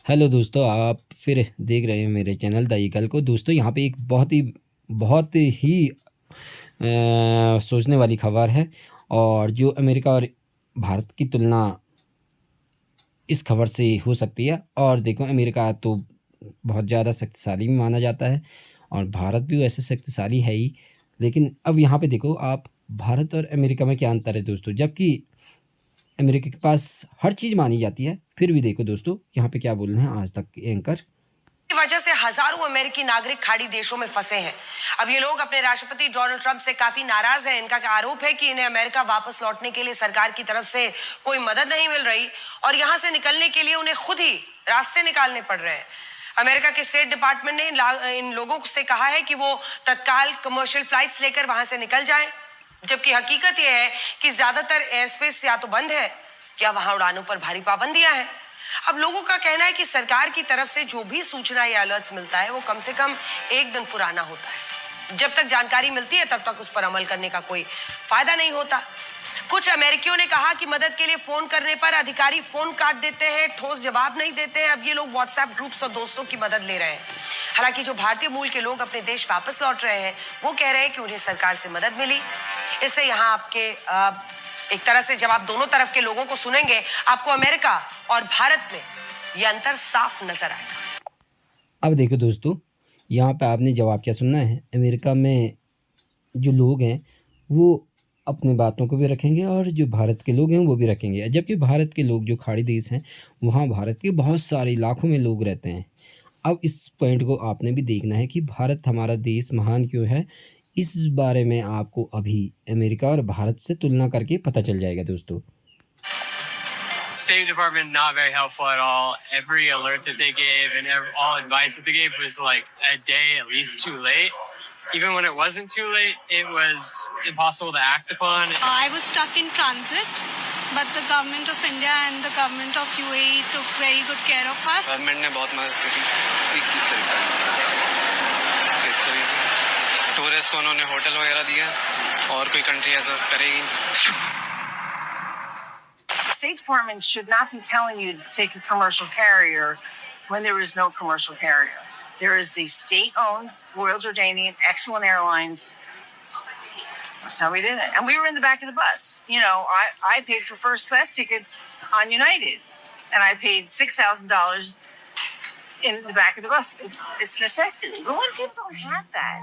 Hello दोस्तों, आप फिर देख रहे हैं मेरे चैनल द ईगल को। दोस्तों यहाँ पे एक बहुत ही सोचने वाली खबर है। और जो अमेरिका और भारत की तुलना इस खबर से हो सकती है। और देखो, अमेरिका तो बहुत ज़्यादा शक्तिशाली भी माना जाता है और भारत भी वैसे शक्तिशाली है ही। लेकिन अब यहाँ पे देखो आप, भारत और अमेरिका में क्या अंतर है दोस्तों। जबकि अमेरिका के पास हर चीज़ मानी जाती है, फिर भी देखो दोस्तों यहाँ पे क्या बोल रहे हैं आज तक के एंकर। की वजह से हजारों अमेरिकी नागरिक खाड़ी देशों में फंसे हैं। अब ये लोग अपने राष्ट्रपति डोनाल्ड ट्रंप से काफी नाराज हैं। इनका आरोप है कि इन्हें अमेरिका वापस लौटने के लिए सरकार की तरफ से कोई मदद नहीं मिल रही और यहां से निकलने के लिए उन्हें खुद ही रास्ते निकालने पड़ रहे हैं। अमेरिका के स्टेट डिपार्टमेंट ने इन लोगों से कहा है कि वो तत्काल कमर्शियल फ्लाइट्स लेकर वहां से निकल जाएं, जबकि हकीकत यह है कि ज्यादातर एयर स्पेस या तो बंद है या वहां उड़ानों पर भारी पाबंदियां हैं। अब लोगों का कहना है कि सरकार की तरफ से जो भी सूचना या अलर्ट्स मिलता है वो कम से कम एक दिन पुराना होता है। जब तक जानकारी मिलती है तब तक उस पर अमल करने का कोई फायदा नहीं होता। कुछ अमेरिकियों ने कहा कि मदद के लिए फोन करने पर अधिकारी फोन काट देते हैं, ठोस जवाब नहीं देते हैं। अब ये लोग व्हाट्सएप ग्रुप्स और दोस्तों की मदद ले रहे हैं। हालांकि जो भारतीय मूल के लोग अपने देश वापस लौट रहे हैं वो कह रहे हैं कि उन्हें सरकार से मदद मिली। इससे यहाँ आपके एक तरह से जब आप दोनों तरफ के लोगों को सुनेंगे, आपको अमेरिका और भारत में यह अंतर साफ नजर आएगा। अब देखो दोस्तों, यहाँ पे आपने जवाब क्या सुनना है। अमेरिका में जो लोग हैं वो अपने बातों को भी रखेंगे और जो भारत के लोग हैं वो भी रखेंगे। जबकि भारत के लोग जो खाड़ी देश हैं, वहाँ भारत के बहुत सारे लाखों में लोग रहते हैं। अब इस पॉइंट को आपने भी देखना है कि भारत हमारा देश महान क्यों है। इस बारे में आपको अभी अमेरिका और भारत से तुलना करके पता चल जाएगा दोस्तों। State Department not very helpful at all. Every alert that they gave and all advice that they gave was like a day at least too late. Even when it wasn't too late, it was impossible to act upon. I was stuck in transit, but the government of India and the government of UAE took very good care of us. Government ने बहुत मदद करी। किस तरीके tourist को उन्होंने hotel वगैरह दिया और कोई कंट्री ऐसा करेगी। State Department should not be telling you to take a commercial carrier when there is no commercial carrier. There is the state-owned Royal Jordanian Excellent Airlines. That's how we did it. And we were in the back of the bus. You know, I paid for first class tickets on United. And I paid $6,000 in the back of the bus. It's necessity. But what if people don't have that?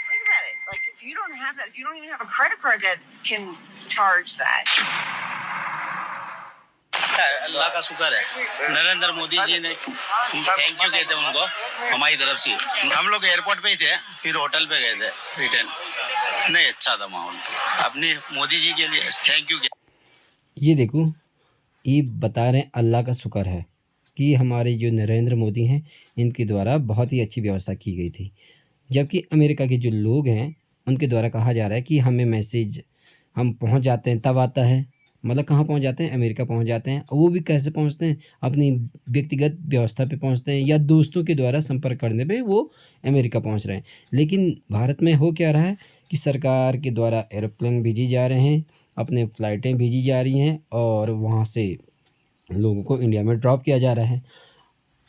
Think about it. Like, if you don't have that, if you don't even have a credit card that can charge that. अल्लाह का शुक्र है, नरेंद्र मोदी जी ने thank you कहते हैं उनको हमारी तरफ से। हम लोग एयरपोर्ट पे ही थे, फिर होटल पे गए थे रिटर्न। नहीं, अच्छा था माहौल। अपनी मोदी जी के लिए थैंक यू। ये देखो, ये बता रहे हैं अल्लाह का शुक्र है कि हमारे जो नरेंद्र मोदी हैं इनके द्वारा बहुत ही अच्छी व्यवस्था की गई थी। जबकि अमेरिका के जो लोग हैं उनके द्वारा कहा जा रहा है कि हमें मैसेज हम पहुंच जाते हैं तब आता है। मतलब कहाँ पहुंच जाते हैं? अमेरिका पहुंच जाते हैं। वो भी कैसे पहुंचते हैं? अपनी व्यक्तिगत व्यवस्था पे पहुंचते हैं या दोस्तों के द्वारा संपर्क करने पे वो अमेरिका पहुंच रहे हैं। लेकिन भारत में हो क्या रहा है कि सरकार के द्वारा एरोप्लेन भेजी जा रहे हैं, अपने फ़्लाइटें भेजी जा रही हैं और वहाँ से लोगों को इंडिया में ड्रॉप किया जा रहा है।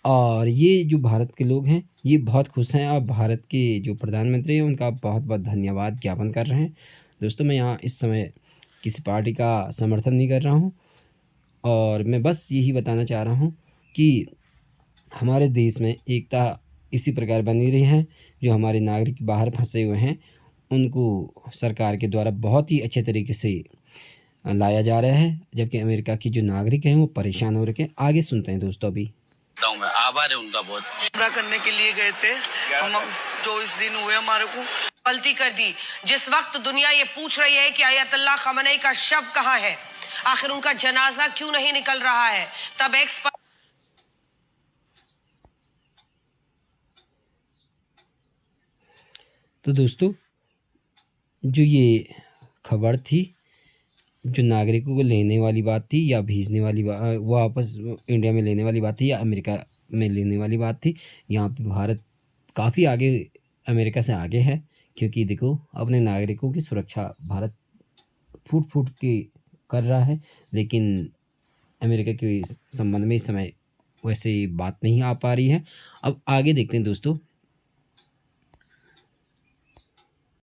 और ये जो भारत के लोग हैं ये बहुत खुश हैं और भारत के जो प्रधानमंत्री हैं उनका बहुत बहुत धन्यवाद ज्ञापन कर रहे हैं। दोस्तों, मैं यहाँ इस समय किसी पार्टी का समर्थन नहीं कर रहा हूँ और मैं बस यही बताना चाह रहा हूँ कि हमारे देश में एकता इसी प्रकार बनी रही है। जो हमारे नागरिक बाहर फंसे हुए हैं उनको सरकार के द्वारा बहुत ही अच्छे तरीके से लाया जा रहा है, जबकि अमेरिका की जो नागरिक हैं वो परेशान हो रखे हैं। आगे सुनते हैं दोस्तों। अभी मैं आभार है उनका बहुत। पूरा करने के लिए गए थे हम, 24 दिन हुए हमारे को। गलती कर दी। जिस वक्त दुनिया ये पूछ रही है कि आयतुल्लाह खamenei का शव कहाँ है, आखिर उनका जनाजा क्यों नहीं निकल रहा है, तब एक्स पर तो दोस्तों, जो ये खबर थी, जो नागरिकों को लेने वाली बात थी या भेजने वाली वापस इंडिया में लेने वाली बात थी या अमेरिका में लेने वाली बात थी, यहाँ पे भारत काफ़ी आगे अमेरिका से आगे है। क्योंकि देखो, अपने नागरिकों की सुरक्षा भारत फूट फूट के कर रहा है, लेकिन अमेरिका के संबंध में इस समय वैसे बात नहीं आ पा रही है। अब आगे देखते हैं दोस्तों